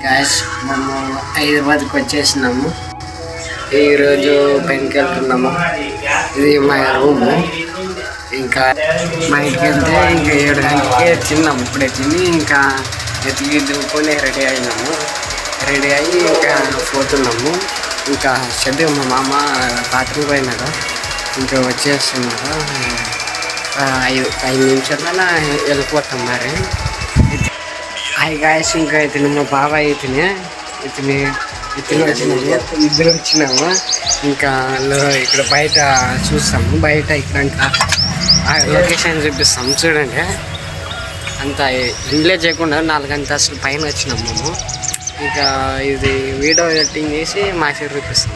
Gas మేము హైదరాబాద్కి వచ్చేసినాము. ఈరోజు పైనకి వెళ్తున్నాము. ఇది మా రూము. ఇంకా మా ఇంటికి వెళ్తే ఇంకా 7 గంటలకే తిన్నాము. ఇప్పుడే తిని ఇంకా ఎత్తికి దువ్వుకొని రెడీ అయినాము. రెడీ అయ్యి ఇంకా పోతున్నాము. ఇంకా చెడ్డ మా మామ బాత్రూమ్ పోయినాడు. ఇంకా వచ్చేస్తున్నాడు. 5 నిమిషాలైనా వెళ్ళిపోతాం. మరి హాయ్ గాయస్, ఇంకా ఇతను మా బాబాయ్ ఇతను వచ్చినాము. ఇద్దరు వచ్చినాము. ఇంకా ఇక్కడ బయట చూస్తాము. బయట ఇక్కడ ఇంకా లొకేషన్ చూపిస్తాము. చూడండి, అంత ఇంట్లో చేయకుండా 4 అంతస్తుల పైన వచ్చినాము మేము. ఇంకా ఇది వీడియో ఎడిటింగ్ చేసి మా చూపిస్తాం.